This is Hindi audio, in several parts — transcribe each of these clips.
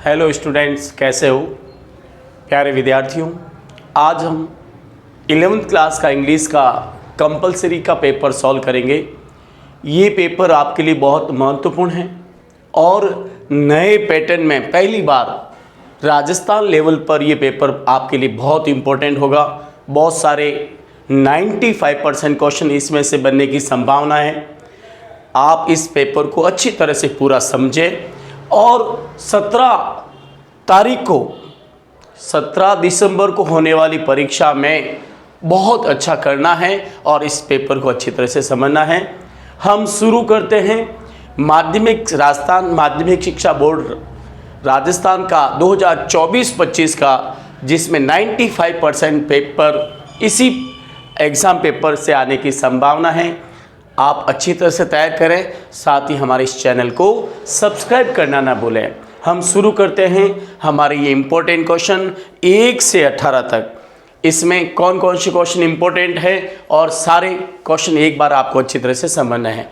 हेलो स्टूडेंट्स, कैसे हो प्यारे विद्यार्थियों। आज हम 11th क्लास का इंग्लिश का कंपलसरी का पेपर सॉल्व करेंगे। ये पेपर आपके लिए बहुत महत्वपूर्ण है और नए पैटर्न में पहली बार राजस्थान लेवल पर ये पेपर आपके लिए बहुत इम्पोर्टेंट होगा। बहुत सारे 95% क्वेश्चन इसमें से बनने की संभावना है। आप इस पेपर को अच्छी तरह से पूरा समझें और 17 दिसंबर को होने वाली परीक्षा में बहुत अच्छा करना है और इस पेपर को अच्छी तरह से समझना है। हम शुरू करते हैं राजस्थान माध्यमिक शिक्षा बोर्ड राजस्थान का 2024-25 का, जिसमें 95% पेपर इसी एग्ज़ाम पेपर से आने की संभावना है। आप अच्छी तरह से तैयार करें, साथ ही हमारे इस चैनल को सब्सक्राइब करना ना भूलें। हम शुरू करते हैं हमारे ये इम्पोर्टेंट क्वेश्चन 1 से 18 तक। इसमें कौन कौन से क्वेश्चन इम्पोर्टेंट है और सारे क्वेश्चन एक बार आपको अच्छी तरह से समझना है।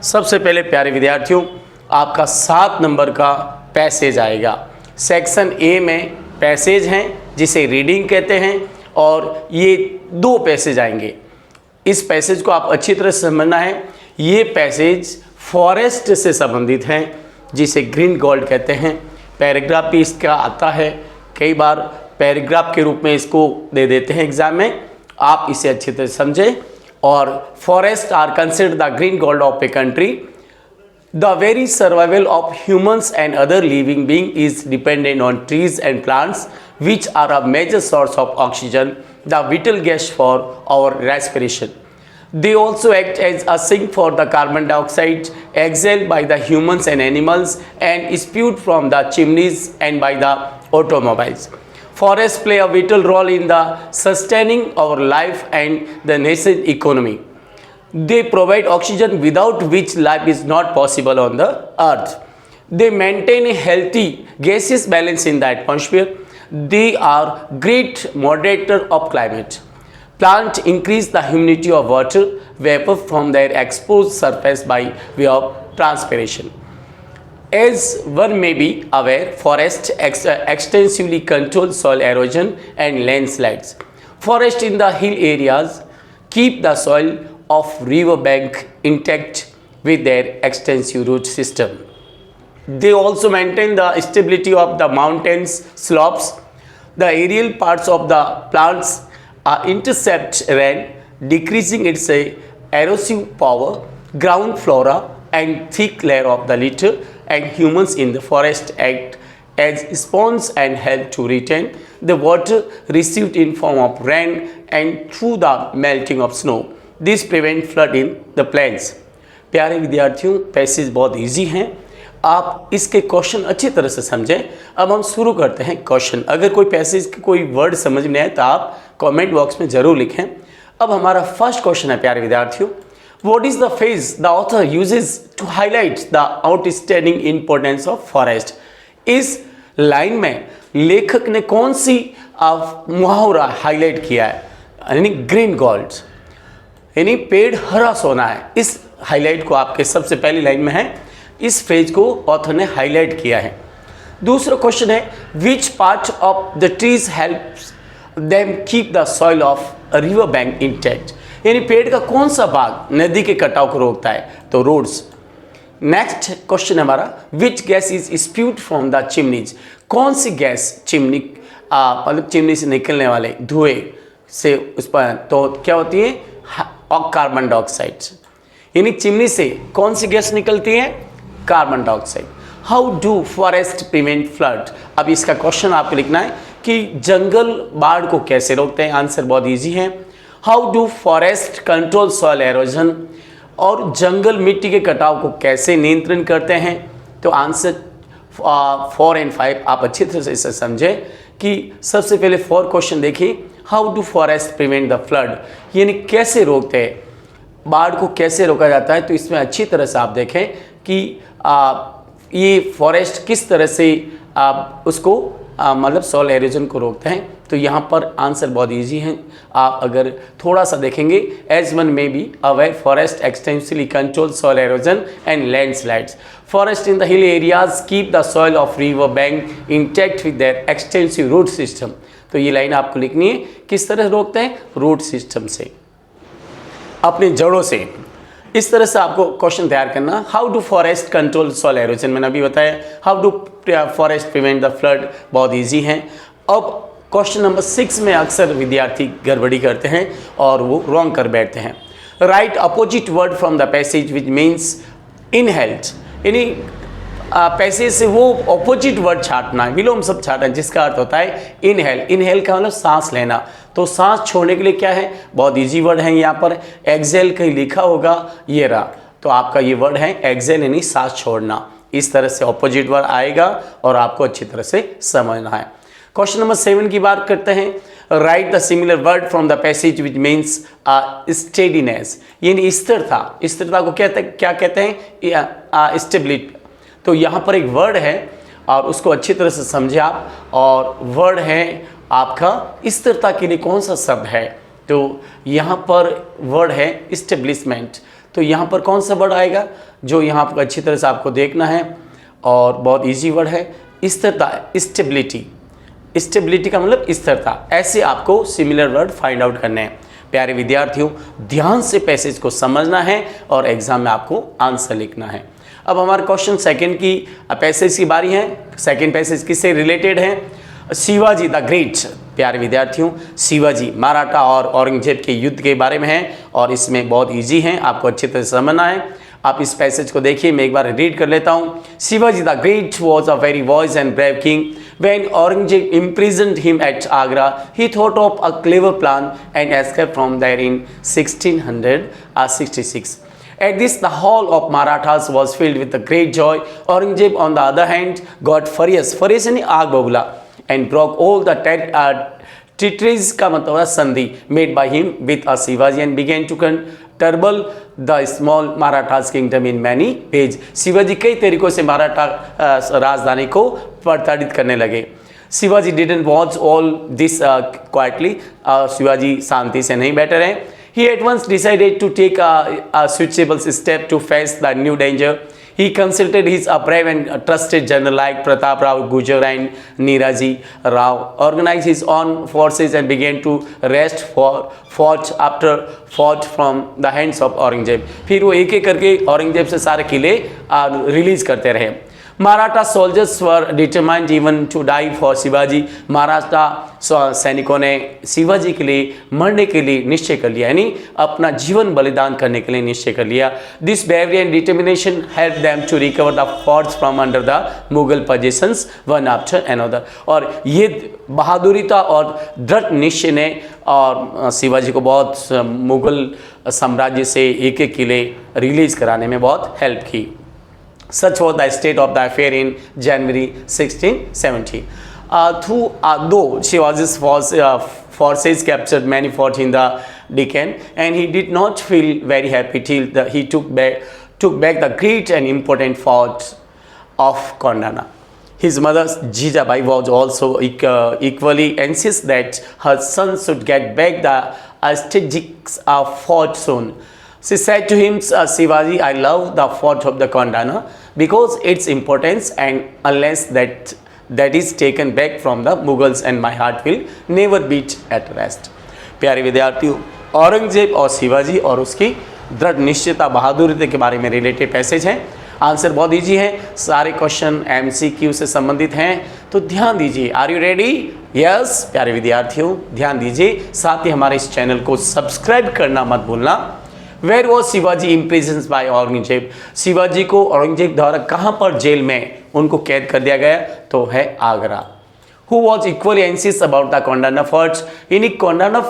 सबसे पहले प्यारे विद्यार्थियों, आपका 7 नंबर का पैसेज आएगा। सेक्शन ए में पैसेज हैं जिसे रीडिंग कहते हैं और ये 2 पैसेज आएंगे। इस पैसेज को आप अच्छी तरह से समझना है। ये पैसेज फॉरेस्ट से संबंधित हैं जिसे ग्रीन गोल्ड कहते हैं। पैराग्राफ भी इसका आता है, कई बार पैराग्राफ के रूप में इसको दे देते हैं एग्जाम में। आप इसे अच्छी तरह समझें। और forest are considered the green gold of a country. The very survival of humans and other living being is dependent on trees and plants which are a major source of oxygen, the vital gas for our respiration. They also act as a sink for the carbon dioxide exhaled by the humans and animals and spewed from the chimneys and by the automobiles. Forests play a vital role in the sustaining our life and the nation's economy. They provide oxygen without which life is not possible on the earth. They maintain a healthy gaseous balance in the atmosphere. They are great moderator of climate. Plants increase the humidity of water vapor from their exposed surface by way of transpiration. As one may be aware, forests extensively control soil erosion and landslides. Forests in the hill areas keep the soil of river bank intact with their extensive root system. They also maintain the stability of the mountains slopes. The aerial parts of the plants intercept rain, decreasing its erosive power. Ground flora and thick layer of the litter and humans in the forest act as sponges and help to retain the water received in form of rain and through the melting of snow. This prevent flood in the plains. प्यारे विद्यार्थियों, पैसेज बहुत इजी हैं। आप इसके क्वेश्चन अच्छी तरह से समझें। अब हम शुरू करते हैं क्वेश्चन। अगर कोई पैसेज के कोई वर्ड समझ में आए तो आप कमेंट बॉक्स में ज़रूर लिखें। अब हमारा फर्स्ट क्वेश्चन है प्यारे विद्यार्थियों, what is the phase the author uses to highlight the outstanding importance of forest. इस लाइन में लेखक ने कौन सी मुहावरा हाईलाइट किया है, यानी ग्रीन गोल्ड, यानी पेड़ हरा सोना है। इस हाईलाइट को आपके सबसे पहली लाइन में है, इस फ्रेज को ऑथर ने हाईलाइट किया है। दूसरा क्वेश्चन है, which part of the trees helps them keep the soil of river bank intact, यानी पेड़ का कौन सा भाग नदी के कटाव को रोकता है, तो रोड्स। नेक्स्ट क्वेश्चन हमारा, which gas is spewed from the chimneys, कौन सी गैस चिमनी मतलब चिमनी से निकलने वाले धुएं से उस पर तो क्या होती है, कार्बन डाइऑक्साइड, यानी चिमनी से कौन सी गैस निकलती है, carbon dioxide. How do forest prevent flood, अब इसका क्वेश्चन आपको लिखना है कि जंगल बाढ़ को कैसे रोकते हैं। आंसर बहुत इजी है, how do forest control soil halogen, और जंगल मिट्टी के कटाव को कैसे नियंत्रण करते हैं। तो आंसर 4 और 5 आप अच्छी तरह से इसे समझें कि सबसे पहले 4 क्वेश्चन देखिए, how do forest prevent the flood, यानी कैसे रोकते हैं, बाढ़ को कैसे रोका जाता है। तो इसमें अच्छी तरह से आप देखें कि ये फॉरेस्ट किस तरह से उसको मतलब सॉइल एरोजन को रोकते हैं। तो यहाँ पर आंसर बहुत इजी है। आप अगर थोड़ा सा देखेंगे, as one may be aware forest extensively control soil erosion and landslides. Forest in the hill areas keep the soil of river bank intact with their extensive root system. तो ये लाइन आपको लिखनी है, किस तरह रोकते हैं? रूट सिस्टम से, अपनी जड़ों से। इस तरह से आपको क्वेश्चन तैयार करना। How do forest control soil halogen, मैंने अभी बताया। How do forest prevent the flood, बहुत इजी है। अब क्वेश्चन नंबर 6 में अक्सर विद्यार्थी गड़बड़ी करते हैं और वो रॉन्ग कर बैठते हैं। Right opposite word from the passage which means inhaled, यानी पैसेज से वो अपोजिट वर्ड छाटना है, विलोम शब्द छाटना, जिसका अर्थ होता है इनहेल। इनहेल का मतलब सांस लेना, तो सांस छोड़ने के लिए क्या है? बहुत इजी वर्ड है। यहाँ पर एक्सेल कहीं लिखा होगा, ये रहा, तो आपका ये वर्ड है एक्सेल, यानी सांस छोड़ना। इस तरह से अपोजिट वर्ड आएगा और आपको अच्छी तरह से समझना है। क्वेश्चन नंबर 7 की बात करते हैं। Right the similar word from the passage which means steadiness, यानी स्थिरता। स्थिरता को क्या कहते हैं? स्टेबिलिटी। तो यहाँ पर एक वर्ड है और उसको अच्छी तरह से समझे आप, और वर्ड है आपका स्थिरता के लिए कौन सा शब्द है? तो यहाँ पर वर्ड है स्टेब्लिशमेंट। तो यहाँ पर कौन सा वर्ड आएगा जो यहाँ पर अच्छी तरह से आपको देखना है, और बहुत इजी वर्ड है स्थिरता, स्टेबिलिटी। स्टेबिलिटी का मतलब स्थिरता। ऐसे आपको सिमिलर वर्ड फाइंड आउट करने हैं। प्यारे विद्यार्थियों, ध्यान से पैसेज को समझना है और एग्जाम में आपको आंसर लिखना है। अब हमारे क्वेश्चन सेकंड की पैसेज की बारी है। सेकंड पैसेज किससे रिलेटेड है? Shivaji the great. प्यारे विद्यार्थियों, शिवाजी मराठा और औरंगजेब के युद्ध के बारे में है, और इसमें बहुत इजी है, आपको अच्छी तरह से समझना है। आप इस पैसेज को देखिए, मैं एक बार रीड कर लेता हूँ। Shivaji the great was a very voice and brave king. When Aurangzeb imprisoned him at Agra, he thought of a clever plan and escaped from there in 1666. At this, the whole of Marathas was filled with a great joy. Aurangzeb, on the other hand, got furious यानी आग बबूला, and broke all the treaties का मतलब संधि made by him with a Shivaji and began to trouble the small Marathas kingdom in many ways. Shivaji कई तरीकों से मराठा राजधानी को प्रताड़ित करने लगे। Shivaji didn't watch all this quietly. Shivaji शांति से नहीं बैठे रहे। He at once decided to take a suitable step to face the new danger. He consulted his brave and trusted general like Pratap Rao Gujar and Niraji Rao, organized his own forces and began to wrest fought from the hands of Aurangzeb. फिर वो एक एक करके औरंगजेब से सारे किले रिलीज करते रहे। Maratha soldiers were determined even to die for Shivaji. Maratha सैनिकों ने शिवाजी के लिए मरने के लिए निश्चय कर लिया, यानी अपना जीवन बलिदान करने के लिए निश्चय कर लिया। This bravery and determination helped them to recover the forts from under the Mughal possessions one after another। और ये बहादुरीता और दृढ़ निश्चय ने और शिवाजी को बहुत मुगल साम्राज्य से एक एक किले रिलीज कराने में बहुत हेल्प की। Such was the state of the affair in January 1670. Though Shivaji's forces captured many forts in the Deccan, and he did not feel very happy till he took back the great and important fort of Kondana. His mother Jijabai was also equally anxious that her son should get back the strategic fort soon. She said to him, Shivaji, I love the fort of the Kondana because its importance, and unless that is taken back from the Mughals, and my heart will never beat at rest. प्यारे विद्यार्थियों, औरंगजेब और शिवाजी और उसकी दृढ़ निश्चयता बहादुरी के बारे में रिलेटेड पैसेज हैं। आंसर बहुत इजी है, सारे क्वेश्चन MCQ से संबंधित हैं, तो ध्यान दीजिए। Are you ready? यस। प्यारे विद्यार्थियों ध्यान दीजिए, साथ ही हमारे इस चैनल को सब्सक्राइब करना मत भूलना। Where was Shivaji imprisoned by Aurangzeb? Shivaji को औरंगजेब द्वारा कहाँ पर जेल में उनको कैद कर दिया गया? तो है Agra. Who was equally anxious about the Kondana forts? इन्हीं कोंडाना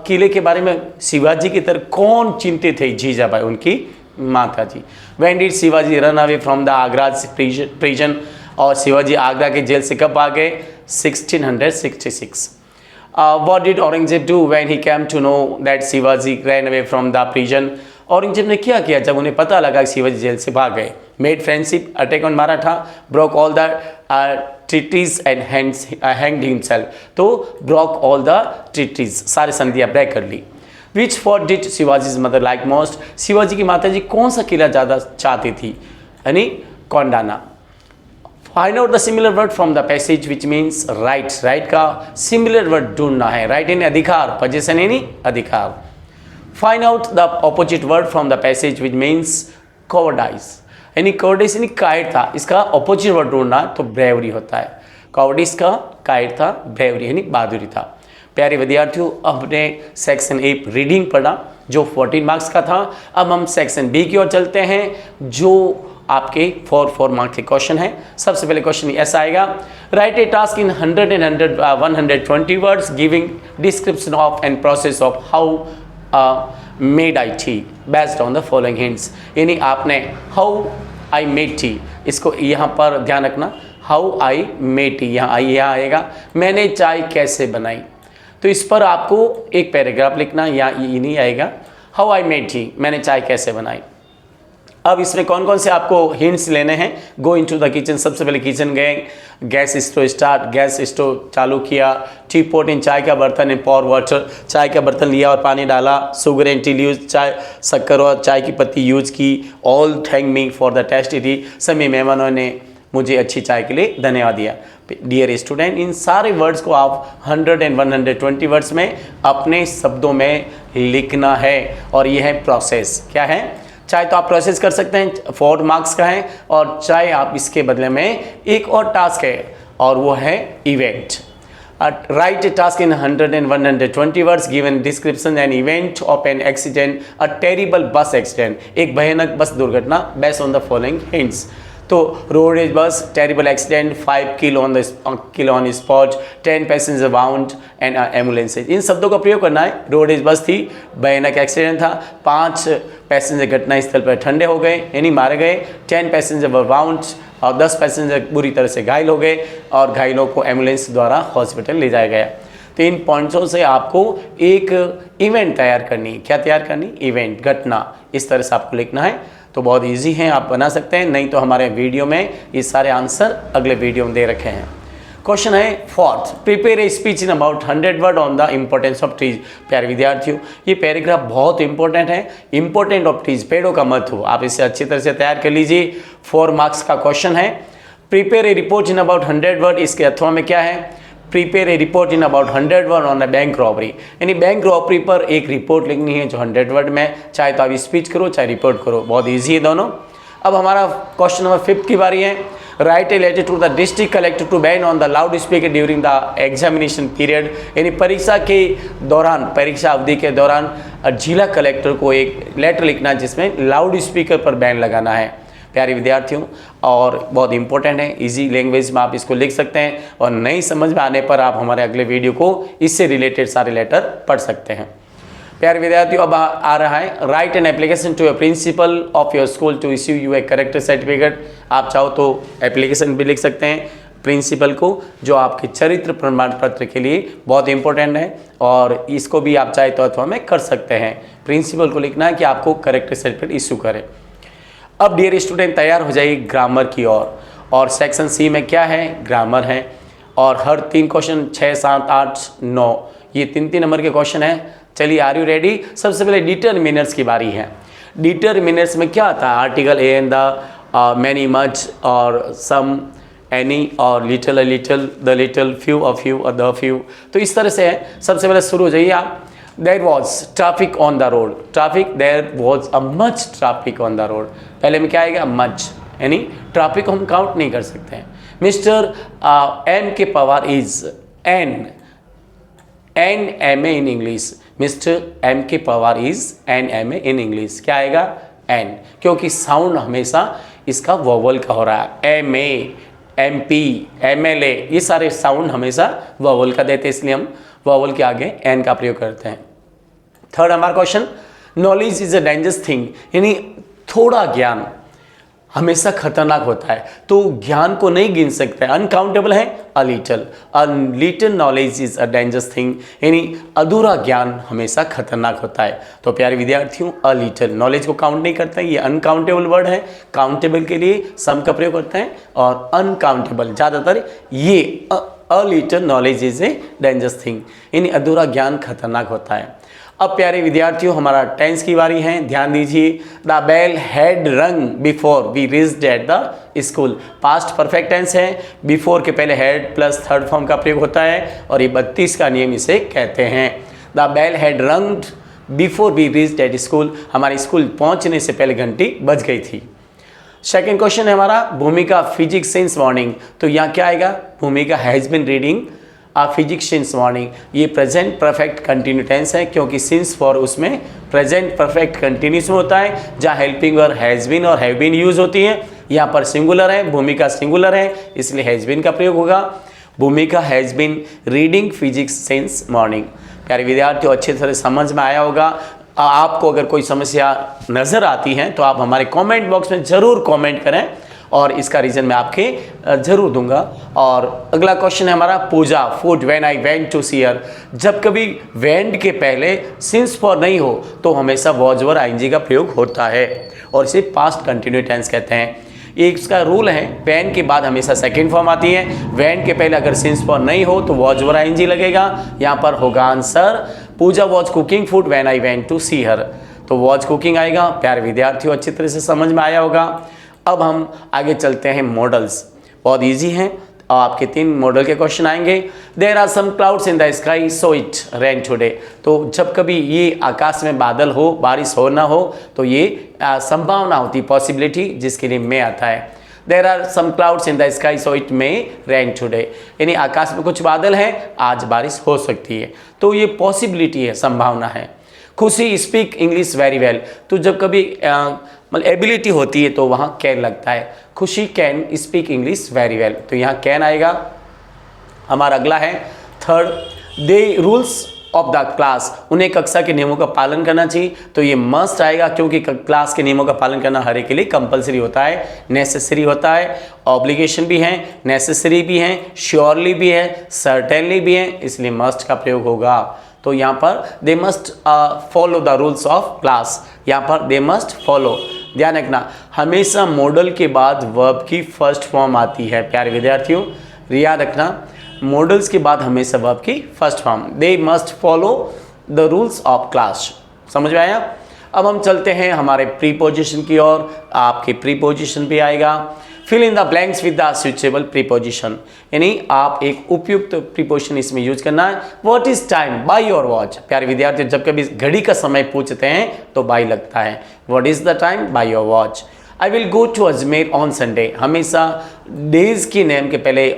किले के बारे में शिवाजी की तरह कौन चिंतित थे? जीजाबाई, उनकी माता जी। When did Shivaji run away from the Agra's prison? और शिवाजी आगरा के जेल से कब आ गए? 1666। What did Aurangzeb do when he came to know that Shivaji ran away from the prison? Aurangzeb ने क्या किया जब उन्हें पता लगा कि शिवाजी जेल से भाग गए? Made friendship, attack on Maratha, broke all the treaties and hanged himself. तो ब्रोक ऑल द ट्रीटीज, सारे संधियां ब्रेक कर ली। Which fort did Shivaji's mother like most? Shivaji की माता जी कौन सा किला ज़्यादा चाहती थी? यानी Kondana. Find out the similar word from the passage which means right. Right का सिमिलर वर्ड ढूंढना है। राइट यानी अधिकार, पोजीशन यानी अधिकार। Find out the opposite word from the passage which means cowardice, यानी कॉवर्डाइज यानी कायरता। इसका ऑपोजिट वर्ड ढूंढना तो ब्रेवरी होता है। कॉवर्डाइज का कायरता, ब्रेवरी यानी बहादुरी था। प्यारे विद्यार्थियों, अब हमने सेक्शन ए रीडिंग पढ़ा जो 14 मार्क्स का था। अब हम सेक्शन बी की ओर चलते हैं जो आपके 4 मार्क्स के क्वेश्चन है। सबसे पहले क्वेश्चन ऐसा आएगा, right a task in 120 words giving description of and process of how made I T based on the following hints. यानी आपने हाउ आई मेड टी, इसको यहाँ पर ध्यान रखना, हाउ आई मेड टी, यहाँ आएगा मैंने चाय कैसे बनाई। तो इस पर आपको एक पैराग्राफ लिखना, या ये नहीं आएगा हाउ आई मेड टी, मैंने चाय कैसे बनाई। अब इसमें कौन कौन से आपको हिंट्स लेने हैं? गो इनटू द किचन, सबसे पहले किचन गए, gas stove start, gas stove चालू किया, टी पॉट इन चाय का बर्तन, इन पॉर वाटर, चाय का बर्तन लिया और पानी डाला, शुगर एंड टी यूज, चाय शक्कर और चाय की पत्ती यूज की, all thank me for the tasty T, सभी मेहमानों ने मुझे अच्छी चाय के लिए धन्यवाद दिया। डियर स्टूडेंट, इन सारे वर्ड्स को आप 100 and 120 वर्ड्स में अपने शब्दों में लिखना है और यह है प्रोसेस। क्या है? चाहे तो आप प्रोसेस कर सकते हैं, 4 मार्क्स का है, और चाहे आप इसके बदले में एक और टास्क है और वो है event. Write a task in 100 and 120 words given description an event of an accident, a terrible bus accident, एक भयानक बस दुर्घटना based on the following hints. तो road edge bus, terrible accident, 5 kill on spot, 10 passenger bound and ambulances. इन शब्दों का प्रयोग करना है। रोड एज बस थी, भयानक एक्सीडेंट था, 5 पैसेंजर घटनास्थल पर ठंडे हो गए यानी मारे गए, 10 पैसेंजर वर बाउंड और 10 पैसेंजर बुरी तरह से घायल हो गए और घायलों को एम्बुलेंस द्वारा हॉस्पिटल ले जाया गया। तो इन पॉइंट्सों से आपको एक इवेंट तैयार करनी। क्या तैयार करनी? इवेंट, घटना। इस तरह से आपको लिखना है। तो बहुत इजी है, आप बना सकते हैं, नहीं तो हमारे वीडियो में ये सारे आंसर अगले वीडियो में दे रखे हैं। क्वेश्चन है 4th, prepare a speech in about 100 word on the importance of trees. प्यारे विद्यार्थियों, ये पैराग्राफ बहुत इंपॉर्टेंट है। इंपॉर्टेंट ऑफ ट्रीज, पेड़ों का महत्व, आप इसे अच्छी तरह से तैयार कर लीजिए। 4 मार्क्स का क्वेश्चन है। Prepare a report in about 100 word, इसके अथवा में क्या है? Prepare a report in about 100 word on a bank robbery, यानी बैंक रॉबरी पर एक रिपोर्ट लिखनी है जो 100 वर्ड में, चाहे तो आप स्पीच करो चाहे रिपोर्ट करो, बहुत इजी है दोनों। अब हमारा क्वेश्चन नंबर 5 की बारी है। Write a letter to the district collector to ban on the loud speaker during the examination period, यानी परीक्षा के दौरान, परीक्षा अवधि के दौरान जिला कलेक्टर को एक लेटर लिखना है जिसमें लाउड स्पीकर पर बैन लगाना है। प्यारे विद्यार्थियों, और बहुत इंपॉर्टेंट है, इजी लैंग्वेज में आप इसको लिख सकते हैं और नहीं समझ में आने पर आप हमारे अगले वीडियो को इससे रिलेटेड सारे लेटर पढ़ सकते हैं। प्यारे विद्यार्थियों, अब आ रहा है write an application to a principal of your school to issue you a character certificate. आप चाहो तो एप्लीकेशन भी लिख सकते हैं प्रिंसिपल को, जो आपके चरित्र प्रमाण पत्र के लिए बहुत इंपॉर्टेंट है, और इसको भी आप चाहे तो अथवा में कर सकते हैं। प्रिंसिपल को लिखना है कि आपको करेक्टर सर्टिफिकेट इश्यू करें। अब डियर स्टूडेंट, तैयार हो जाइए ग्रामर की ओर, और सेक्शन सी में क्या है? ग्रामर है, और हर 3 क्वेश्चन 6, 7, 8, 9 ये 3 नंबर के क्वेश्चन हैं। चलिए, आर यू रेडी? सबसे पहले डिटरमिनर्स की बारी है। डिटरमिनर्स में क्या आता है? Article A and the, many, much और सम, एनी और little, a little, the little, few, a few, a the few. तो इस तरह से है। सबसे पहले शुरू हो जाइए आप। There was traffic on the road. Traffic, there was a much traffic on the road. पहले में क्या आएगा? much, यानी ट्रैफिक को हम काउंट नहीं कर सकते हैं। Mister M K Pawar is an M A in English. Mister M K Pawar is an M A in English. क्या आएगा? एन, क्योंकि साउंड हमेशा इसका वोवल का हो रहा है। M A, M P, M L A, ये सारे साउंड हमेशा वोवल का देते हैं, इसलिए हम वोवल के आगे एन का प्रयोग करते हैं। 3rd हमारा question, knowledge is a dangerous thing, यानी थोड़ा ज्ञान हमेशा खतरनाक होता है। तो ज्ञान को नहीं गिन सकते, अनकाउंटेबल है, a little knowledge is a dangerous thing, यानी अधूरा ज्ञान हमेशा खतरनाक होता है। तो प्यारे विद्यार्थियों, अ लिटिल नॉलेज को काउंट नहीं करते हैं, ये अनकाउंटेबल वर्ड है। काउंटेबल के लिए सम का प्रयोग करते हैं और अनकाउंटेबल ज़्यादातर ये a little knowledge is a dangerous thing, यानी अधूरा ज्ञान खतरनाक होता है। अब प्यारे विद्यार्थियों, हमारा टेंस की बारी है, ध्यान दीजिए। The bell had rung before we reached at the school, past perfect tense है। बिफोर के पहले हैड प्लस थर्ड फॉर्म का प्रयोग होता है और ये 32 का नियम इसे कहते हैं। The bell had ranged before we reached at school, हमारे स्कूल पहुंचने से पहले घंटी बज गई थी। सेकेंड क्वेश्चन है हमारा, भूमिका फिजिक्स सिंस मॉर्निंग, तो यहाँ क्या आएगा? Bhumika has been reading a physics since morning, ये प्रेजेंट परफेक्ट कंटिन्यू टेंस है, क्योंकि सिंस फॉर उसमें प्रेजेंट परफेक्ट कंटिन्यूस में होता है, जहाँ हेल्पिंग वर्ब हैज़ बीन और हैव बीन यूज होती है। यहाँ पर सिंगुलर है, भूमिका सिंगुलर है, इसलिए हैज़ बीन का प्रयोग होगा। Bhumika has been reading physics since morning. प्यारे विद्यार्थियों, अच्छी तरह समझ में आया होगा। आपको अगर कोई समस्या नज़र आती है तो आप हमारे कमेंट बॉक्स में ज़रूर कमेंट करें और इसका रीज़न मैं आपके ज़रूर दूंगा। और अगला क्वेश्चन है हमारा, Puja food when I went to see her, जब कभी वेंट के पहले सिंस फॉर नहीं हो तो हमेशा वॉज वर आईएनजी का प्रयोग होता है और इसे पास्ट कंटिन्यू टेंस कहते हैं। ये इसका रूल है, वेन के बाद हमेशा सेकेंड फॉर्म आती है, वेन के पहले अगर सिंस फॉर नहीं हो तो वॉज वर आईएनजी लगेगा। यहाँ पर होगा answer, Puja was cooking food when I went to see her, तो वॉज कुकिंग आएगा। प्यारे विद्यार्थियों, अच्छी तरह से समझ में आया होगा। अब हम आगे चलते हैं मॉडल्स, बहुत इजी हैं। आपके 3 मॉडल के क्वेश्चन आएंगे। There are some clouds in the sky so it rain today, तो जब कभी ये आकाश में बादल हो, बारिश हो ना हो, तो ये संभावना होती, पॉसिबिलिटी, जिसके लिए में आता है। There are some clouds in the sky so it may rain today, यानी आकाश में कुछ बादल हैं, आज बारिश हो सकती है, तो ये पॉसिबिलिटी है, संभावना है। खुशी स्पीक इंग्लिश वेरी वेल, तो जब कभी मतलब एबिलिटी होती है तो वहाँ कैन लगता है। खुशी can speak English very well, तो यहाँ कैन आएगा। हमारा अगला है third, they rules of the class, उन्हें कक्षा के नियमों का पालन करना चाहिए, तो ये मस्ट आएगा, क्योंकि क्लास के नियमों का पालन करना हर एक के लिए कंपलसरी होता है, नेसेसरी होता है। ऑब्लिगेशन भी है, नेसेसरी भी है, श्योरली भी है, सर्टेनली भी है, इसलिए मस्ट का प्रयोग होगा। तो यहाँ पर they must follow the rules of class, यहाँ पर दे मस्ट फॉलो। ध्यान रखना, हमेशा मॉडल के बाद वर्ब की फर्स्ट फॉर्म आती है। प्यारे विद्यार्थियों, याद रखना, मॉडल्स के बाद हमेशा वर्ब की first form, they must follow the rules of class. समझ में आया? अब हम चलते हैं हमारे प्रीपोजिशन की ओर। आपके प्रीपोजिशन भी आएगा, fill in the blanks with the suitable preposition, यानी आप एक उपयुक्त प्रीपोजिशन इसमें यूज करना है। What is time by your watch, प्यारे विद्यार्थी, जब कभी घड़ी का समय पूछते हैं तो बाय लगता है। What is the time by your watch. I will go to Ajmer on Sunday, हमेशा डेज की नेम के पहले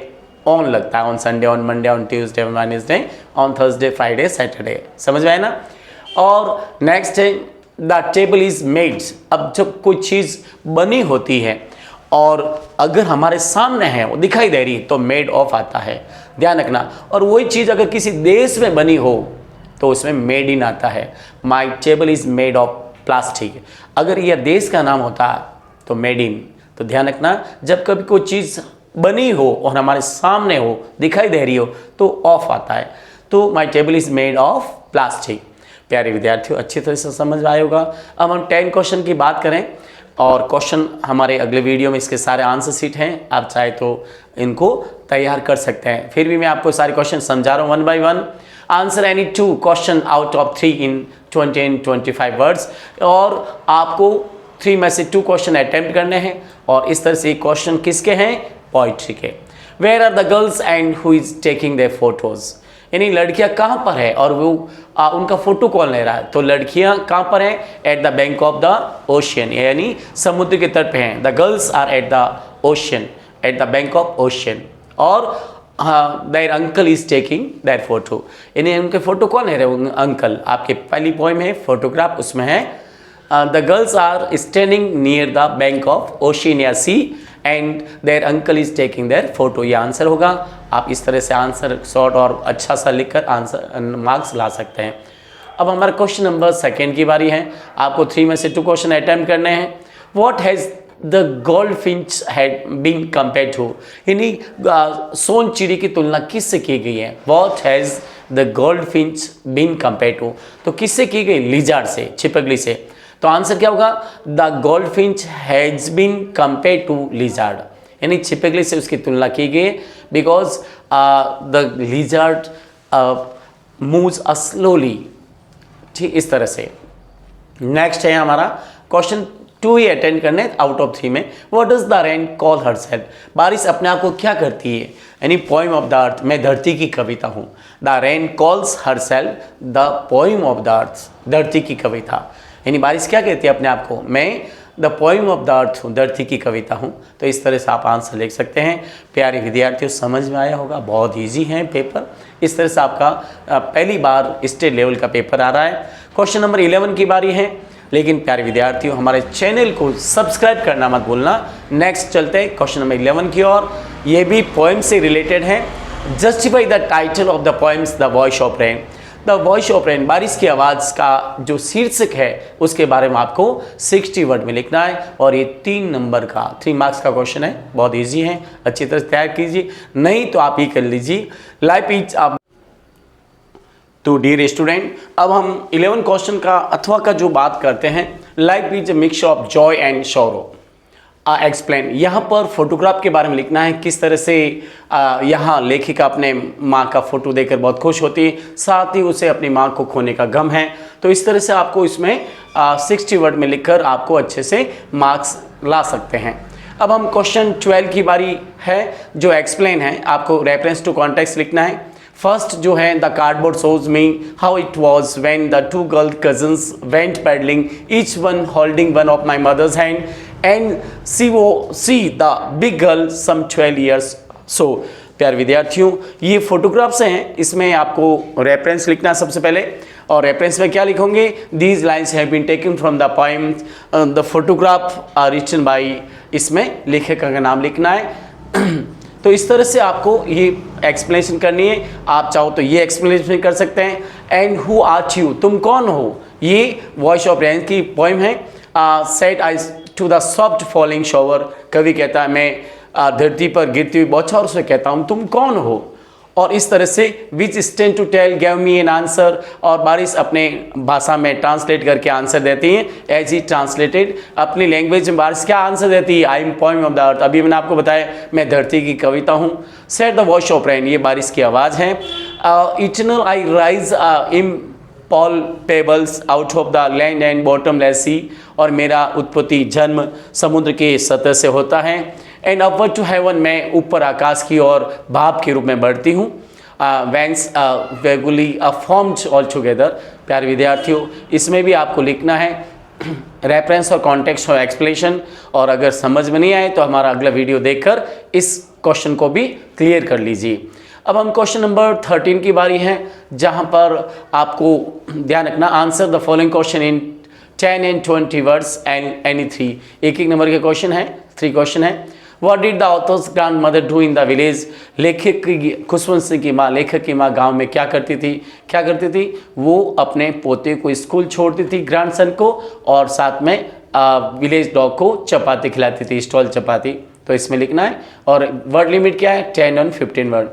ऑन लगता है, on Sunday, on Monday, on Tuesday, on Wednesday, on Thursday, Friday, Saturday. समझ में आया ना? और नेक्स्ट है द टेबल इज मेड, अब जब कोई चीज़ बनी होती है और अगर हमारे सामने है, वो दिखाई दे रही है, तो मेड ऑफ आता है, ध्यान रखना। और वही चीज़ अगर किसी देश में बनी हो तो उसमें मेड इन आता है। माई table is made of plastic, अगर यह देश का नाम होता तो मेड इन। तो ध्यान रखना, जब कभी कोई चीज़ बनी हो और हमारे सामने हो, दिखाई दे रही हो, तो ऑफ आता है। तो माई table is made of plastic. प्यारे विद्यार्थियों, अच्छी तरह से समझ आया होगा। अब हम 10 क्वेश्चन की बात करें, और क्वेश्चन हमारे अगले वीडियो में इसके सारे आंसर शीट हैं, आप चाहे तो इनको तैयार कर सकते हैं। फिर भी मैं आपको सारे क्वेश्चन समझा रहा हूँ 1 by 1। Answer any 2 question out of 3 in 20 and 25 words, और आपको 3 में से 2 क्वेश्चन अटेम्प्ट करने हैं। और इस तरह से क्वेश्चन किसके हैं? पोइट्री के। Where are the girls and who is taking their photos, यानी लड़कियां कहाँ पर है और वो उनका फोटो कौन ले रहा है। तो लड़कियां कहाँ पर हैं? At the bank of the ocean, यानी समुद्र के तट पे हैं। The girls are at the ocean, at the bank of ocean. और their uncle is taking their photo, यानी उनके फोटो कौन ले रहे हैं? अंकल। आपके पहली पोएम है फोटोग्राफ, उसमें है the girls are standing near the bank of ocean या sea and their uncle is taking their photo, ये आंसर होगा। आप इस तरह से आंसर शॉर्ट और अच्छा सा लिखकर आंसर मार्क्स ला सकते हैं। अब हमारा क्वेश्चन नंबर 2 की बारी है। आपको 3 में से 2 क्वेश्चन अटेम्प्ट करने हैं। What has the goldfinch had been compared to, यानी सोन चिड़ी की तुलना किससे की गई है? What has the goldfinch been compared to, तो किससे की गई? लिजार्ड से, छिपकली से। तो आंसर क्या होगा? The goldfinch has been compared to lizard, यानी छिपकली से उसकी तुलना की गई because the lizard moves slowly. ठीक इस तरह से। नेक्स्ट है हमारा क्वेश्चन 2 ही अटेंड करने आउट ऑफ 3 में। What does the rain call herself, बारिश अपने आप को क्या करती है? यानी पोइम ऑफ द अर्थ, मैं धरती की कविता हूँ। The rain calls herself the poem of the अर्थ, धरती की कविता, यानी बारिश क्या कहती है अपने आप को? मैं द पोइम ऑफ द अर्थ हूँ, धरती की कविता हूँ। तो इस तरह से आप आंसर लिख सकते हैं। प्यारे विद्यार्थियों, समझ में आया होगा, बहुत इजी है पेपर। इस तरह से आपका पहली बार स्टेट लेवल का पेपर आ रहा है। क्वेश्चन नंबर 11 की बारी है, लेकिन प्यारे विद्यार्थियों हमारे चैनल को सब्सक्राइब करना मत भूलना। नेक्स्ट चलते हैं क्वेश्चन नंबर 11 की ओर। ये भी पोएम से रिलेटेड है। Justify the title of the poems the voice of rain. The voice of rain, बारिश की आवाज़ का जो शीर्षक है उसके बारे में आपको 60 वर्ड में लिखना है। और ये 3 नंबर का 3 मार्क्स का क्वेश्चन है, बहुत इजी है, अच्छी तरह से तैयार कीजिए, नहीं तो आप ये कर लीजिए। लाइफ इज आप तो डियर स्टूडेंट, अब हम 11 क्वेश्चन का अथवा का जो बात करते हैं, life is a mixture of Joy and sorrow. Explain, यहाँ पर फोटोग्राफ के बारे में लिखना है, किस तरह से यहाँ लेखिका अपने माँ का फोटो देखकर बहुत खुश होती है, साथ ही उसे अपनी माँ को खोने का गम है। तो इस तरह से आपको इसमें 60 वर्ड में लिखकर आपको अच्छे से मार्क्स ला सकते हैं। अब हम क्वेश्चन 12 की बारी है, जो एक्सप्लेन है। आपको रेफरेंस टू कॉन्टेक्स्ट लिखना है। फर्स्ट जो है, the cardboard shows me how it was when the 2 girl cousins went paddling, each one holding one of my mother's hand and see the big girl some 12 years so. प्यारे विद्यार्थियों, ये फोटोग्राफ्स हैं, इसमें आपको रेफरेंस लिखना है सबसे पहले। और रेफरेंस में क्या लिखोगे? These lines have been taken from the poem the photograph are written by, इसमें लेखक का नाम लिखना है। तो इस तरह से आपको ये एक्सप्लेनेशन करनी है। आप चाहो तो ये एक्सप्लेनेशन कर सकते हैं। एंड हु आर्ट यू, तुम कौन हो? ये वॉइस ऑफ रेन की पोएम है। Set eyes to the soft falling shower, कवि कहता है मैं धरती पर गिरती हुई बौछार से कहता हूँ तुम कौन हो। और इस तरह से which stand to tell give me an answer, और बारिश अपने भाषा में ट्रांसलेट करके आंसर देती है। एज ही ट्रांसलेटेड, अपनी लैंग्वेज में बारिश क्या आंसर देती है? I am poem of the earth, अभी मैंने आपको बताया मैं धरती की कविता हूँ। Said the voice of rain, ये बारिश की आवाज़ है। Eternal I rise impalpable out of the land and bottomless sea, और मेरा उत्पत्ति जन्म समुद्र के सतह से होता है। एंड अपवर्ड टू हेवन, मैं ऊपर आकाश की ओर भाप के रूप में बढ़ती हूँ। Whence vaguely formed all together. प्यारे विद्यार्थियों, इसमें भी आपको लिखना है रेफरेंस और कॉन्टेक्स्ट और एक्सप्लेनेशन। और अगर समझ में नहीं आए तो हमारा अगला वीडियो देखकर इस क्वेश्चन को भी क्लियर कर लीजिए। अब हम क्वेश्चन नंबर 13 की बारी है, जहाँ पर आपको ध्यान रखना, answer the following question in 10 and 20 words and any 3। एक नंबर के क्वेश्चन है, 3 क्वेश्चन है। What did the author's grandmother do in the village? लेखक की खुशवंत सिंह की माँ, लेखक की माँ गांव में क्या करती थी? क्या करती थी? वो अपने पोते को स्कूल छोड़ती थी, ग्रैंडसन को, और साथ में विलेज डॉग को चपाती खिलाती थी, स्टॉल चपाती। तो इसमें लिखना है। और वर्ड लिमिट क्या है? 10 and 15 word.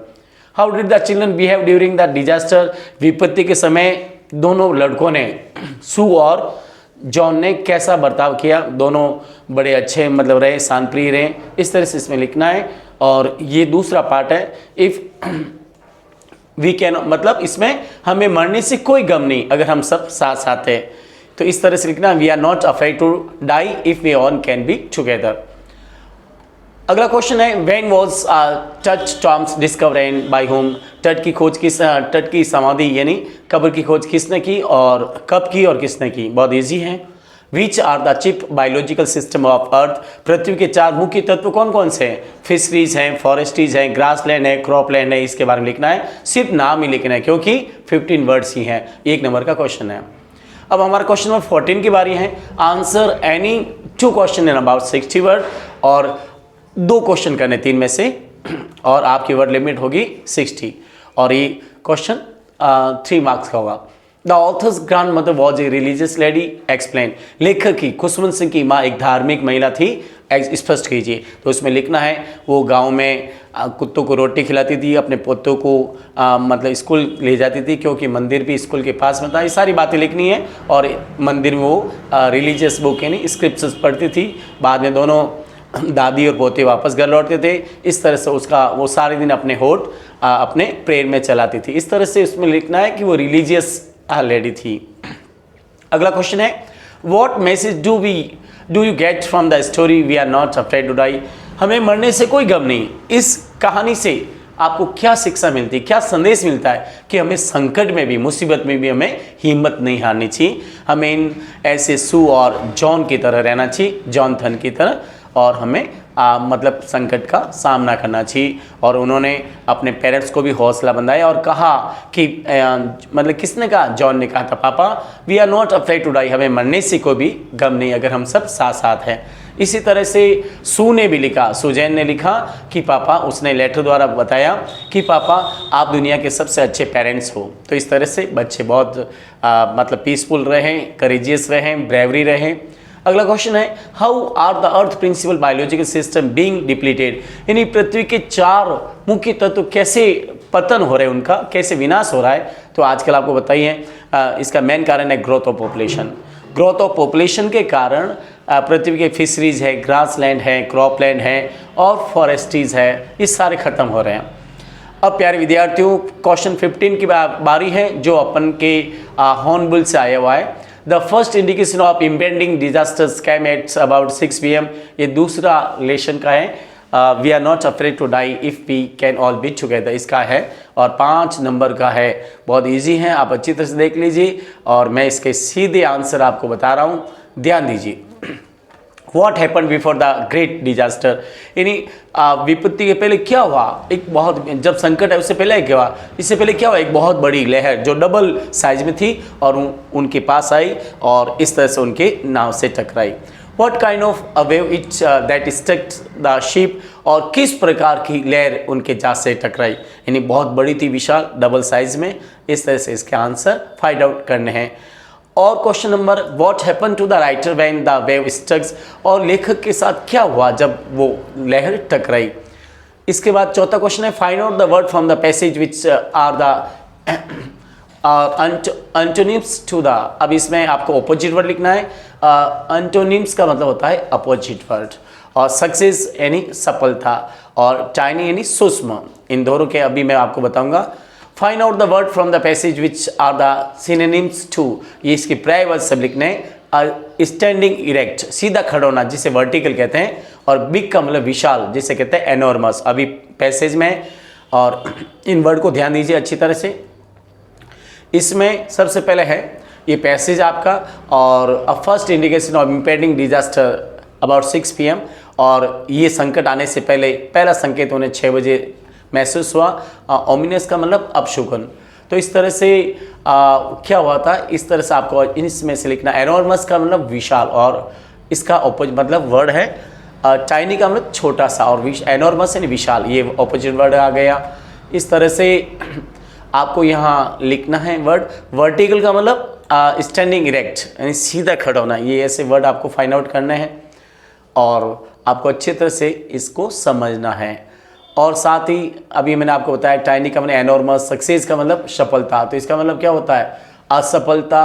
How did the children behave during the disaster? विपत्ति के समय दोनों लड़कों ने, सू और जॉन ने कैसा बर्ताव किया? दोनों बड़े अच्छे मतलब रहे, शांतप्रिय रहे, इस तरह से इसमें लिखना है। और ये दूसरा पार्ट है, इफ़ वी कैन, मतलब इसमें हमें मरने से कोई गम नहीं अगर हम सब साथ साथ हैं। तो इस तरह से लिखना, we are not afraid to die if we on can be together. अगला क्वेश्चन है, when was touch toms discover and by whom? तट की खोज किस, तट की समाधि यानी कब्र की खोज किसने की और कब की और किसने की? बहुत इजी है। Which are the chief biological system of earth? पृथ्वी के 4 मुख्य तत्व कौन कौन से हैं? फिशरीज हैं, फॉरेस्ट्रीज हैं, ग्रासलैंड है, क्रॉपलैंड है। इसके बारे में लिखना है, सिर्फ नाम ही लिखना है क्योंकि 15 वर्ड्स ही हैं। 1 नंबर का क्वेश्चन है। अब हमारा क्वेश्चन नंबर 14 की बारी है। Answer any 2 question in about 60 word, और 2 क्वेश्चन करने 3 में से, और आपकी वर्ड लिमिट होगी 60। और ये क्वेश्चन 3 मार्क्स का होगा। The author's grand mother was a religious lady, explain. लेखक की खुशवंत सिंह की माँ एक धार्मिक महिला थी, स्पष्ट कीजिए। तो उसमें लिखना है वो गांव में कुत्तों को रोटी खिलाती थी, अपने पोतों को मतलब स्कूल ले जाती थी क्योंकि मंदिर भी स्कूल के पास में था। ये सारी बातें लिखनी है और मंदिर में वो रिलीजियस बुक यानी स्क्रिप्चर्स पढ़ती थी। बाद में दोनों दादी और पोते वापस घर लौटते थे। इस तरह से उसका वो सारे दिन अपने होठ अपने प्रेयर में चलाती थी। इस तरह से उसमें लिखना है कि वो रिलीजियस लेडी थी। अगला क्वेश्चन है what message do you get from the story we are not afraid to die. हमें मरने से कोई गम नहीं। इस कहानी से आपको क्या शिक्षा मिलती है, क्या संदेश मिलता है कि हमें संकट में भी, मुसीबत में भी हमें हिम्मत नहीं हारनी चाहिए। हमें इन ऐसे सू और जॉन की तरह रहना चाहिए, जॉनथन की तरह, और हमें मतलब संकट का सामना करना चाहिए। और उन्होंने अपने पेरेंट्स को भी हौसला बंधाया और कहा कि मतलब किसने कहा, जॉन ने कहा था, पापा we are not afraid to die, हमें मरने से कोई भी गम नहीं अगर हम सब साथ साथ हैं। इसी तरह से सू ने भी लिखा, सुजैन ने लिखा कि पापा, उसने लेटर द्वारा बताया कि पापा आप दुनिया के सबसे अच्छे पेरेंट्स हो। तो इस तरह से बच्चे बहुत मतलब पीसफुल रहें, करेजियस रहें, ब्रेवरी रहें। अगला क्वेश्चन है how are the earth principal biological system being depleted. यानी पृथ्वी के 4 मुख्य तत्व कैसे पतन हो रहे हैं, उनका कैसे विनाश हो रहा है। तो आजकल आपको बताइए इसका मेन कारण है growth of population. Growth of population के कारण पृथ्वी के फिशरीज है, ग्रासलैंड है, क्रॉपलैंड है और फॉरेस्ट्रीज है, ये सारे खत्म हो रहे हैं। अब प्यारे विद्यार्थियों, क्वेश्चन 15 की बारी है जो अपन के हॉर्नबिल से आया हुआ है। The first indication of impending disasters came at about 6 PM। ये दूसरा लेसन का है। We are not afraid to die if we can all be together, इसका है। और 5 नंबर का है, बहुत इजी है, आप अच्छी तरह से देख लीजिए और मैं इसके सीधे आंसर आपको बता रहा हूँ, ध्यान दीजिए। What happened before the great disaster? यानी विपत्ति के पहले क्या हुआ, एक बहुत, जब संकट है उससे पहले क्या हुआ, इससे पहले क्या हुआ, एक बहुत बड़ी लहर जो डबल साइज में थी और उनके पास आई और इस तरह से उनके नाव से टकराई। What kind of a wave it that struck the ship, और किस प्रकार की लहर उनके जहाज से टकराई, यानी बहुत बड़ी थी, विशाल, डबल साइज में। इस तरह से इसके आंसर फाइंड आउट करने हैं। और question number what happen to the writer when the wave strucks, और लेखक के साथ क्या हुआ जब वो लहर टकराई। इसके बाद चौथा क्वेश्चन है find out the word from the passage which are the antonyms to the. अब इसमें आपको अपोजिट वर्ड लिखना है। एंटोनिम्स का मतलब होता है अपोजिट वर्ड, और सक्सेस यानी सफलता, और टाइनी यानी सूक्ष्म। इन दोनों के अभी मैं आपको बताऊंगा। Find out the word from the passage which are the synonyms to, ये इसके पर्याय वर्ड सब लिखने हैं। स्टैंडिंग इरेक्ट, सीधा खड़ा होना, जिसे वर्टिकल कहते हैं, और बिग का मतलब विशाल, जिसे कहते हैं एनॉर्मस। अभी पैसेज में, और इन वर्ड को ध्यान दीजिए अच्छी तरह से। इसमें सबसे पहले है ये पैसेज आपका, और a first indication of impending disaster about 6 PM, और ये संकट आने से पहले पहला संकेत उन्हें 6 बजे महसूस हुआ। ओमिनस का मतलब अपशुकन। तो इस तरह से क्या हुआ था, इस तरह से आपको इसमें से लिखना। एनॉर्मस का मतलब विशाल, और इसका ऑपोजिट मतलब वर्ड है टाइनी का मतलब छोटा सा, और एनॉर्मस यानी विशाल, ये ऑपोजिट वर्ड आ गया। इस तरह से आपको यहाँ लिखना है वर्ड। वर्टिकल का मतलब स्टैंडिंग इरेक्ट यानी सीधा खड़ा होना। ये ऐसे वर्ड आपको फाइंड आउट करने हैं और आपको अच्छी तरह से इसको समझना है। और साथ ही अभी मैंने आपको बताया टाइनी का मतलब एनॉर्मस, सक्सेस का मतलब सफलता। तो इसका मतलब क्या होता है, असफलता,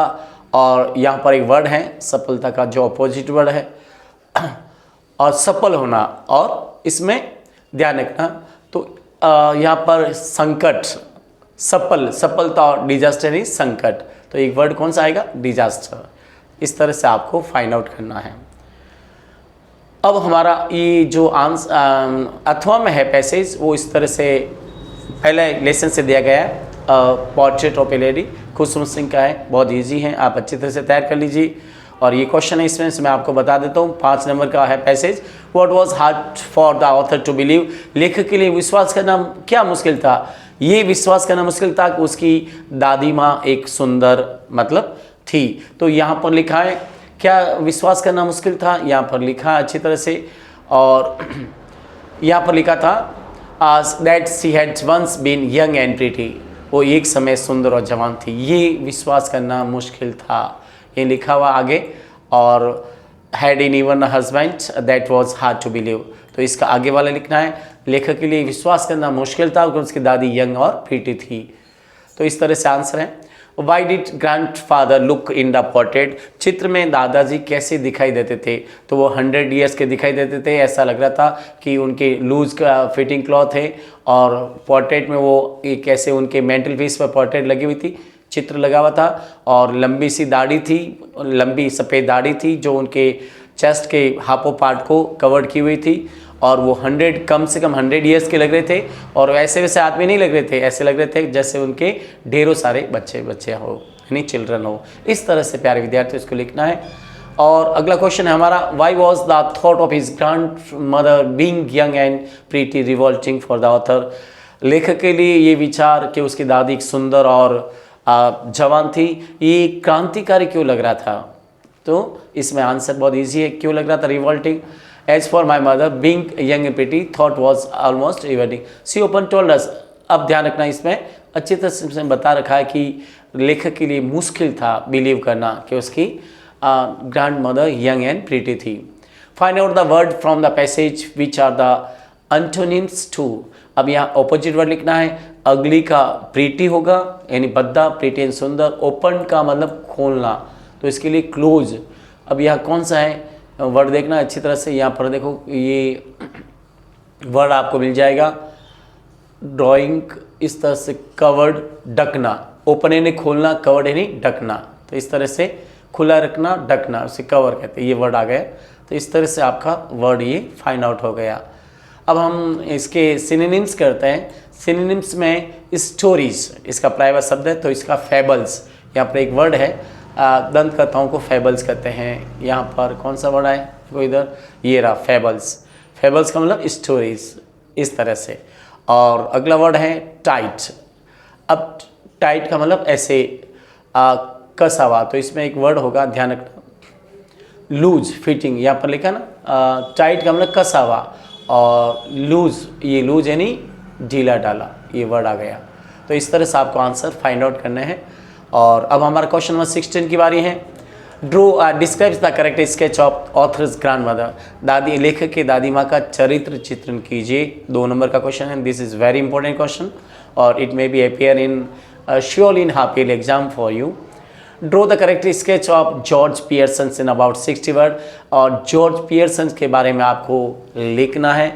और यहाँ पर एक वर्ड है सफलता का जो अपोजिट वर्ड है, और सफल होना। और इसमें ध्यान रखना, तो यहाँ पर संकट, सफलता, और डिजास्टर ही संकट। तो एक वर्ड कौन सा आएगा, डिजास्टर। इस तरह से आपको फाइंड आउट करना है। अब हमारा ये जो अथवा में है पैसेज, वो इस तरह से पहले लेसन से दिया गया है। पोर्ट्रेट ऑफ ए लेडी, खुशबू सिंह का है, बहुत इजी है, आप अच्छी तरह से तैयार कर लीजिए। और ये क्वेश्चन है इसमें मैं आपको बता देता हूँ। 5 नंबर का है passage. What was hard for the author to believe, लेखक के लिए विश्वास करना क्या मुश्किल था। ये विश्वास करना मुश्किल था कि उसकी दादी माँ एक सुंदर मतलब थी। तो यहाँ पर लिखा है क्या विश्वास करना मुश्किल था, यहाँ पर लिखा अच्छी तरह से। और यहाँ पर लिखा था that she had once been young and pretty, वो एक समय सुंदर और जवान थी। ये विश्वास करना मुश्किल था, ये लिखा हुआ आगे। और had in even a husband that was hard to believe. तो इसका आगे वाला लिखना है, लेखक के लिए विश्वास करना मुश्किल था क्योंकि उसकी दादी यंग और प्रीटी थी। तो इस तरह से आंसर है। Why did grandfather look in the portrait, चित्र में दादाजी कैसे दिखाई देते थे? तो वो 100 ईयर्स के दिखाई देते थे, ऐसा लग रहा था कि उनके लूज का फिटिंग क्लॉथ है, और पोर्ट्रेट में वो कैसे उनके मेंटल पीस पर पोर्ट्रेट लगी हुई थी, चित्र लगा हुआ था, और लंबी सी दाढ़ी थी, लंबी सफ़ेद दाढ़ी थी जो उनके चेस्ट के हाफो पार्ट को कवर्ड की हुई थी, और वो 100 कम से कम 100 ईयर्स के लग रहे थे, और वैसे वैसे आदमी नहीं लग रहे थे, ऐसे लग रहे थे जैसे उनके ढेरों सारे बच्चे हो, यानी चिल्ड्रन हो। इस तरह से प्यारे विद्यार्थी इसको लिखना है। और अगला क्वेश्चन है हमारा, why was the thought of his grand mother being young and pretty revolting for the author, लेखक के लिए ये विचार कि उसकी दादी सुंदर और जवान थी, ये क्रांतिकारी क्यों लग रहा था? तो इसमें आंसर बहुत ईजी है, क्यों लग रहा था revolting? As for my mother being young and pretty thought was almost revolting she often told us. अब ध्यान रखना, इसमें अच्छी तरह से बता रखा है कि लेखक के लिए मुश्किल था बिलीव करना कि उसकी grandmother young and pretty थी। Find out the word from the passage which are the antonyms to. अब यहाँ ऑपोजिट वर्ड लिखना है, अगली का प्रीटी होगा यानी बद्दा, प्रीटी एंड सुंदर, ओपन का मतलब खोलना, तो इसके लिए क्लोज। अब यहाँ कौन सा है वर्ड देखना अच्छी तरह से, यहाँ पर देखो ये वर्ड आपको मिल जाएगा ड्राइंग इस तरह से, कवर्ड ढकना, ओपन यानी खोलना, कवर्ड यानी ढकना, तो इस तरह से खुला रखना, ढकना, उसे कवर कहते हैं, ये वर्ड आ गया। तो इस तरह से आपका वर्ड ये फाइंड आउट हो गया। अब हम इसके सिनोनिम्स करते हैं। सिनोनिम्स में स्टोरीज इसका प्राइवेट शब्द है, तो इसका फैबल्स, यहाँ पर एक वर्ड है, दंत कथाओं को फैबल्स कहते हैं। यहाँ पर कौन सा वर्ड है वो इधर, ये रहा फैबल्स। फैबल्स का मतलब स्टोरीज, इस तरह से। और अगला वर्ड है टाइट। अब टाइट का मतलब ऐसे कसा हुआ, तो इसमें एक वर्ड होगा, ध्यान रखना, लूज फिटिंग, यहाँ पर लिखा ना, टाइट का मतलब कसा हुआ, और लूज, ये लूज यानी ढीला डाला, ये वर्ड आ गया। तो इस तरह से आपको आंसर फाइंड आउट करने हैं। और अब हमारा क्वेश्चन नंबर 16 की बारी है। Draw describes the correct sketch of author's grandmother, दादी, लेखक के दादी माँ का चरित्र चित्रण कीजिए। 2 नंबर का क्वेश्चन है, this is very important question, और it may be appear in surely in half yearly exam for you. Draw the correct sketch of George Pearson in about 60 word, और जॉर्ज पियर्सन के बारे में आपको लिखना है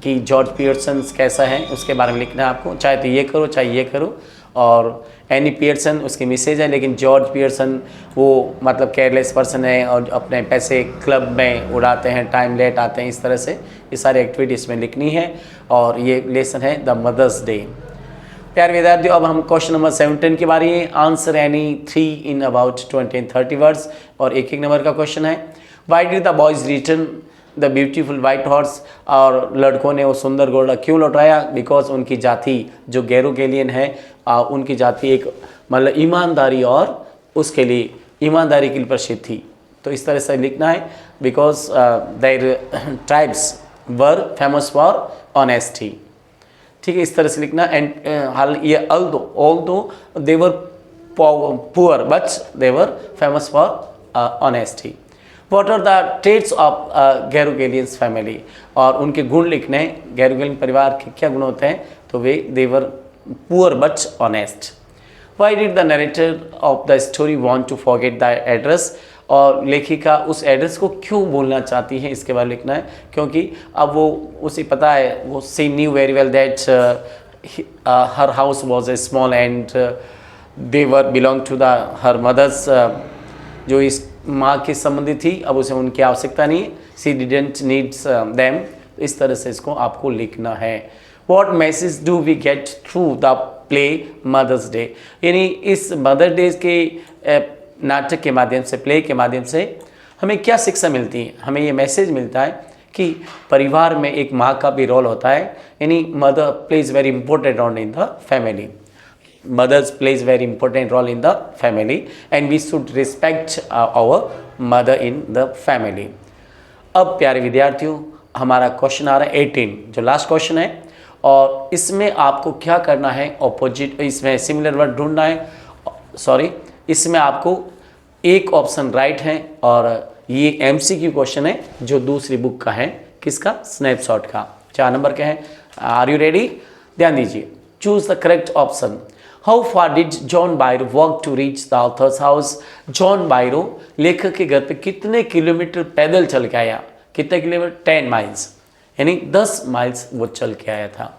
कि जॉर्ज पियर्सन कैसा है, उसके बारे में लिखना है आपको, चाहे तो ये करो चाहे ये करो। और एनी पियर्सन उसकी मिसेज है, लेकिन जॉर्ज पियर्सन वो मतलब केयरलेस पर्सन है और अपने पैसे क्लब में उड़ाते हैं, टाइम लेट आते हैं, इस तरह से ये सारी एक्टिविटी इसमें लिखनी है। और ये लेसन है द मदर्स डे। प्यारे विद्यार्थियों, अब हम क्वेश्चन नंबर 17 की बारी है। Answer any 3 in about 20 and 30 words, और एक नंबर का क्वेश्चन है, Y did the boys return the beautiful white horse, और लड़कों ने वो सुंदर घोड़ा क्यों लौटाया? बिकॉज उनकी जाति जो गैरोगेलियन है, उनकी जाति एक मतलब ईमानदारी, और उसके लिए ईमानदारी के लिए प्रसिद्ध थी। तो इस तरह से लिखना है, because their tribes were famous for honesty. ठीक है, इस तरह से लिखना। एंड हाल ये although they were poor but they were famous for honesty. What are the traits of Garoghlanians family, और उनके गुण लिखने हैं। गैरोगेलियन परिवार के क्या गुण होते हैं? तो वे they were poor but honest. Why did the narrator of the story want to forget the address, और लेखिका उस एड्रेस को क्यों बोलना चाहती है, इसके बारे में लिखना है। क्योंकि अब वो उसे पता है, वो she knew very well that her house was a small and they were belong to the her mothers, जो इस माँ के संबंधी थी, अब उसे उनकी आवश्यकता नहीं, सी डिडेंट नीड्स देम। इस तरह से इसको आपको लिखना है। What message do we get through the play Mother's Day, यानी इस मदर डे के नाटक के माध्यम से, प्ले के माध्यम से हमें क्या शिक्षा मिलती है? हमें ये मैसेज मिलता है कि परिवार में एक माँ का भी रोल होता है, यानी mother plays very important role in the family. Mothers plays very important role in the family and we should respect our mother in the family. अब प्यारे विद्यार्थियों, हमारा क्वेश्चन आ रहा है 18, जो लास्ट क्वेश्चन है, और इसमें आपको क्या करना है? ऑपोजिट, इसमें सिमिलर वर्ड ढूंढना है। इसमें आपको एक ऑप्शन राइट है और ये MCQ क्वेश्चन है जो दूसरी बुक का है, किसका, स्नैपशॉट का। 4 नंबर के हैं। Are you ready? ध्यान दीजिए। Choose the correct option. How far did John Byro walk to reach the author's house? John Byro लेखक के घर पे कितने किलोमीटर पैदल चल के आया? कितने किलोमीटर? 10 माइल्स, यानी 10 माइल्स वो चल के आया था।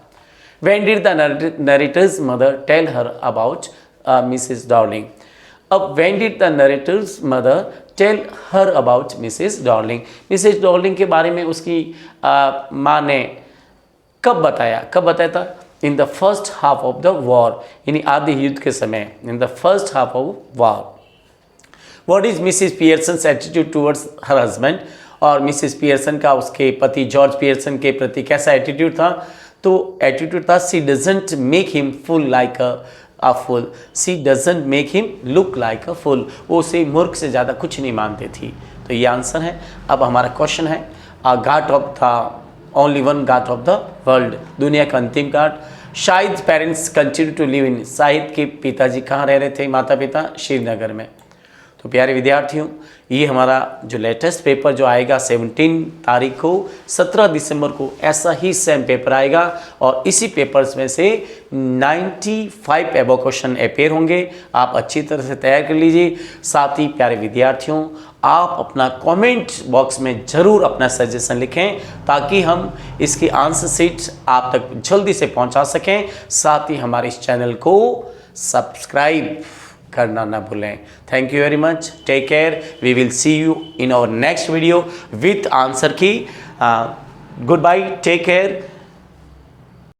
When did the narrator's mother tell her about Mrs. Darling? अब when did the narrator's mother tell her about Mrs. Darling? Mrs. Darling के बारे में उसकी माँ ने कब बताया था? In the first half of the war, यानी आधे युद्ध के समय, in the first half of war. What is Mrs. Pearson's attitude towards her husband? और मिसेस पियर्सन का उसके पति जॉर्ज पियर्सन के प्रति कैसा एटीट्यूड था? तो एटीट्यूड था, she doesn't make him fool like a fool, she doesn't make him look like a fool, वो उसे मूर्ख से ज़्यादा कुछ नहीं मानती थी। तो ये आंसर है। अब हमारा क्वेश्चन है, ghat of the only one ghat of the world, दुनिया का अंतिम घाट। Shahid parents continue to live in, Shahid के पिताजी कहाँ रह रहे थे, माता पिता? श्रीनगर में। तो प्यारे विद्यार्थियों, ये हमारा जो लेटेस्ट पेपर जो आएगा 17 तारीख को, 17 दिसंबर को ऐसा ही सेम पेपर आएगा और इसी पेपर्स में से 95 एबो क्वेश्चन अपेयर होंगे। आप अच्छी तरह से तैयार कर लीजिए। साथ ही प्यारे विद्यार्थियों, आप अपना कमेंट बॉक्स में ज़रूर अपना सजेशन लिखें ताकि हम इसकी आंसर शीट आप तक जल्दी से पहुंचा सकें। साथ ही हमारे इस चैनल को सब्सक्राइब करना ना भूलें। Thank you very much, take care, we will see you in our next video with answer key. Goodbye, take care.